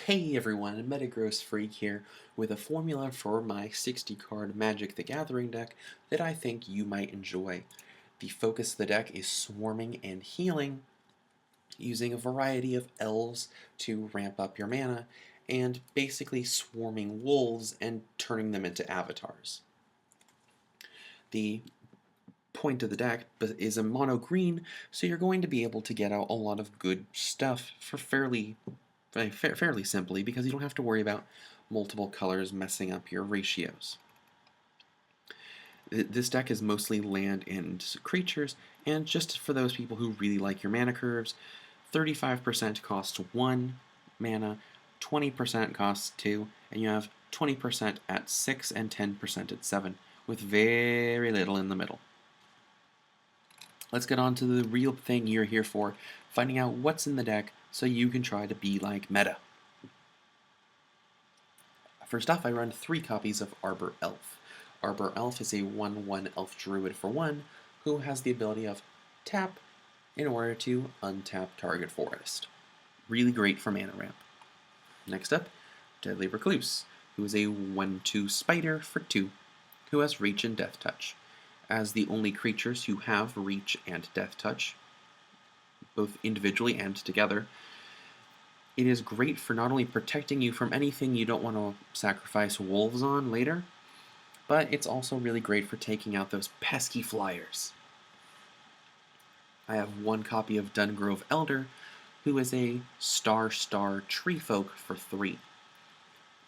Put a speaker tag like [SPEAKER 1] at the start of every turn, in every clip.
[SPEAKER 1] Hey everyone, Metagross Freak here with a formula for my 60 card Magic the Gathering deck that I think you might enjoy. The focus of the deck is swarming and healing, using a variety of elves to ramp up your mana, and basically swarming wolves and turning them into avatars. The point of the deck is a mono green, so you're going to be able to get out a lot of good stuff for fairly simply, because you don't have to worry about multiple colors messing up your ratios. This deck is mostly land and creatures, and just for those people who really like your mana curves, 35% costs 1 mana, 20% costs 2, and you have 20% at 6 and 10% at 7, with very little in the middle. Let's get on to the real thing you're here for, finding out what's in the deck so you can try to be like meta. First off, I run 3 copies of Arbor Elf. Arbor Elf is a 1/1 elf druid for 1 who has the ability of tap in order to untap target forest. Really great for mana ramp. Next up, Deadly Recluse, who is a 1/2 spider for 2 who has reach and death touch. As the only creatures who have reach and death touch, both individually and together, it is great for not only protecting you from anything you don't want to sacrifice wolves on later, but it's also really great for taking out those pesky flyers. I have 1 copy of Dungrove Elder, who is a star tree folk for 3.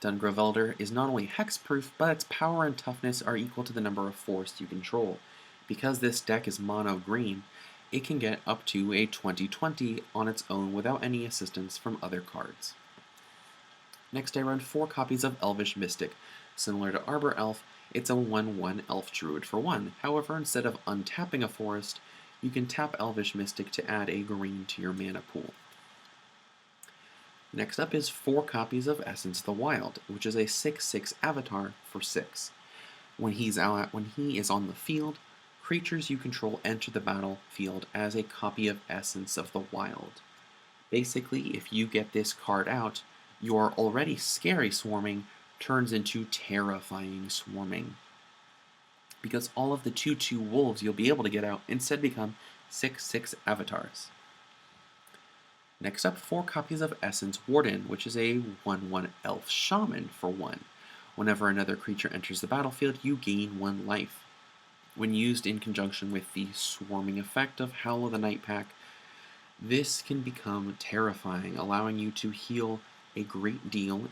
[SPEAKER 1] Dungrove Elder is not only hexproof, but its power and toughness are equal to the number of forests you control. Because this deck is mono green, it can get up to a 20/20 on its own without any assistance from other cards. Next, I run 4 copies of Elvish Mystic. Similar to Arbor Elf, it's a 1/1 elf druid for 1. However, instead of untapping a forest, you can tap Elvish Mystic to add a green to your mana pool. Next up is 4 copies of Essence of the Wild, which is a 6/6 avatar for 6. When he is on the field, creatures you control enter the battlefield as a copy of Essence of the Wild. Basically, if you get this card out, your already scary swarming turns into terrifying swarming, because all of the 2/2 wolves you'll be able to get out instead become 6/6 avatars. Next up, 4 copies of Essence Warden, which is a 1/1 elf shaman for 1. Whenever another creature enters the battlefield, you gain 1 life. When used in conjunction with the swarming effect of Howl of the Night Pack, this can become terrifying, allowing you to heal a great deal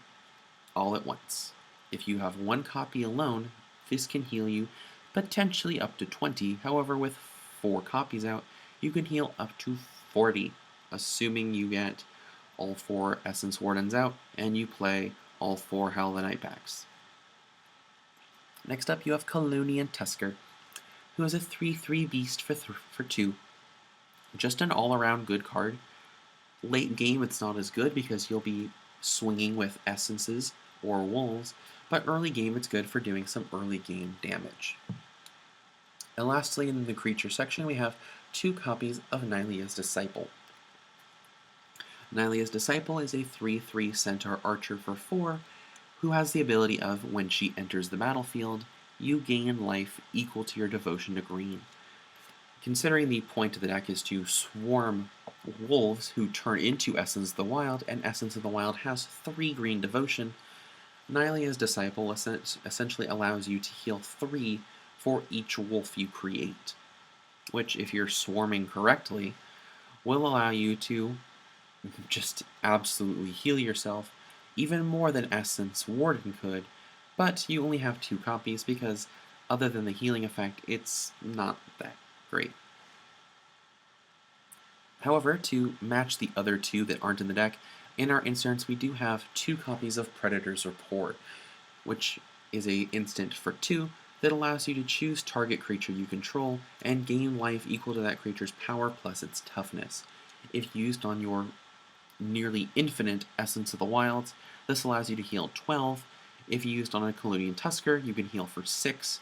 [SPEAKER 1] all at once. If you have 1 copy alone, this can heal you potentially up to 20. However, with 4 copies out, you can heal up to 40, assuming you get all 4 Essence Wardens out and you play all 4 Howl of the Night Packs. Next up, you have Kalunian Tusker, who is a 3/3 beast for 2. Just an all-around good card. Late game, it's not as good because you'll be swinging with essences or wolves, but early game, it's good for doing some early game damage. And lastly, in the creature section, we have 2 copies of Nylea's Disciple. Nylea's Disciple is a 3/3 centaur archer for 4, who has the ability of, when she enters the battlefield, you gain life equal to your devotion to green. Considering the point of the deck is to swarm wolves who turn into Essence of the Wild, and Essence of the Wild has 3 green devotion, Nylea's Disciple essentially allows you to heal 3 for each wolf you create, which, if you're swarming correctly, will allow you to just absolutely heal yourself, even more than Essence Warden could, but you only have 2 copies because, other than the healing effect, it's not that great. However, to match the other 2 that aren't in the deck, in our inserts we do have 2 copies of Predator's Rapport, which is a instant for 2 that allows you to choose target creature you control and gain life equal to that creature's power plus its toughness. If used on your nearly infinite Essence of the Wilds, this allows you to heal 12. If used on a Kalunian Tusker, you can heal for 6,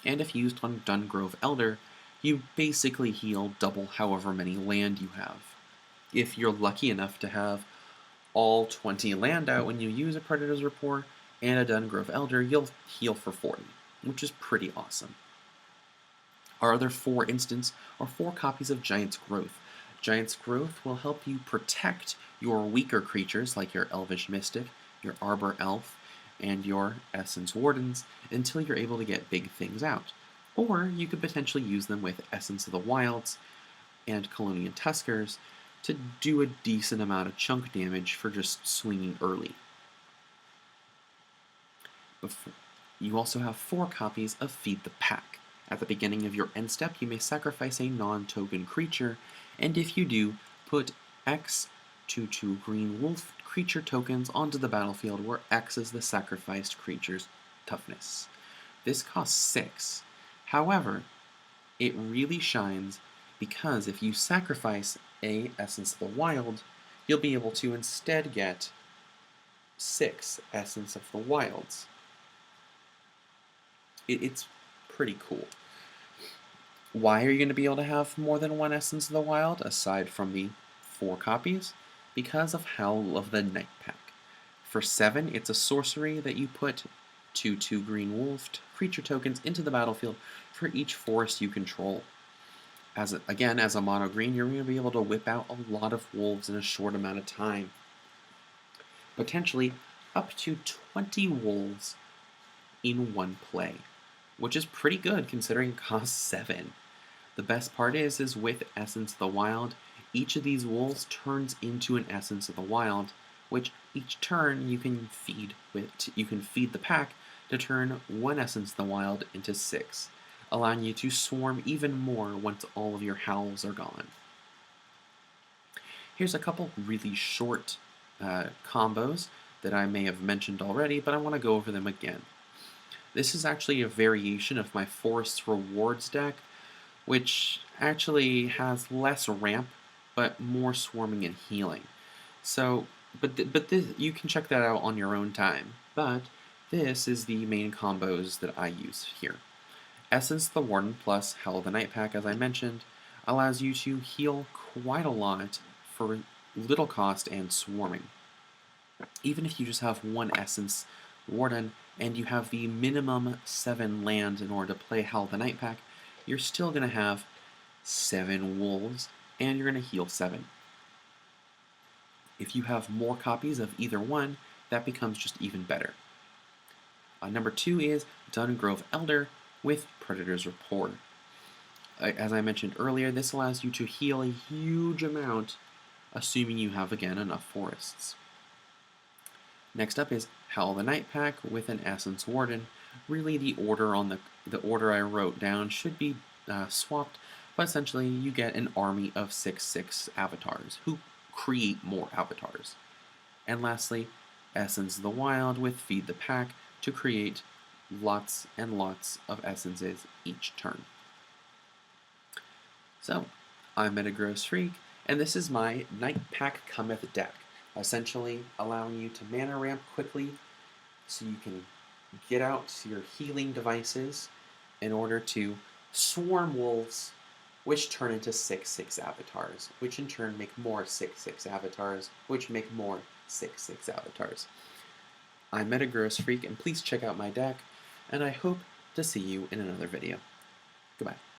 [SPEAKER 1] and if used on Dungrove Elder, you basically heal double however many land you have. If you're lucky enough to have all 20 land out when you use a Predator's Rapport, and a Dungrove Elder, you'll heal for 40, which is pretty awesome. Our other 4 instants are 4 copies of Giant's Growth. Giant's Growth will help you protect your weaker creatures like your Elvish Mystic, your Arbor Elf, and your Essence Wardens until you're able to get big things out. Or you could potentially use them with Essence of the Wilds and Colonian Tuskers to do a decent amount of chunk damage for just swinging early. You also have 4 copies of Feed the Pack. At the beginning of your end step, you may sacrifice a non-token creature, and if you do, put X 2/2 green wolf creature tokens onto the battlefield, where X is the sacrificed creature's toughness. This costs 6. However, it really shines because if you sacrifice a Essence of the Wild, you'll be able to instead get 6 Essence of the Wilds. It's pretty cool. Why are you going to be able to have more than 1 Essence of the Wild, aside from the 4 copies? Because of Howl of the Night Pack. For 7, it's a sorcery that you put 2/2 green wolf creature tokens into the battlefield for each forest you control. As a mono green, you're going to be able to whip out a lot of wolves in a short amount of time. Potentially up to 20 wolves in one play, which is pretty good considering it costs 7. The best part is with Essence of the Wild, each of these wolves turns into an Essence of the Wild, which each turn you can feed the pack to turn 1 Essence of the Wild into 6, allowing you to swarm even more once all of your howls are gone. Here's a couple really short combos that I may have mentioned already, but I want to go over them again. This is actually a variation of my Forest Rewards deck, which actually has less ramp, but more swarming and healing. So, but this, you can check that out on your own time. But this is the main combos that I use here. Essence the Warden plus Howl of the Night Pack, as I mentioned, allows you to heal quite a lot for little cost and swarming. Even if you just have 1 Essence Warden and you have the minimum 7 land in order to play Howl of the Night Pack, you're still going to have 7 wolves and you're going to heal 7. If you have more copies of either one, that becomes just even better. Number 2 is Dungrove Elder with Predator's Rapport. As I mentioned earlier, this allows you to heal a huge amount, assuming you have, again, enough forests. Next up is Howl of the Night Pack with an Essence Warden. Really, the order I wrote down should be swapped, but essentially you get an army of 6/6 avatars who create more avatars. And lastly, Essence of the Wild with Feed the Pack to create lots and lots of essences each turn. So, I'm Metagross Freak, and this is my Night Pack Cometh deck, essentially allowing you to mana ramp quickly so you can get out your healing devices in order to swarm wolves, which turn into 6/6 avatars, which in turn make more 6/6 avatars, which make more 6/6 avatars. I'm Metagross Freak, and please check out my deck, and I hope to see you in another video. Goodbye.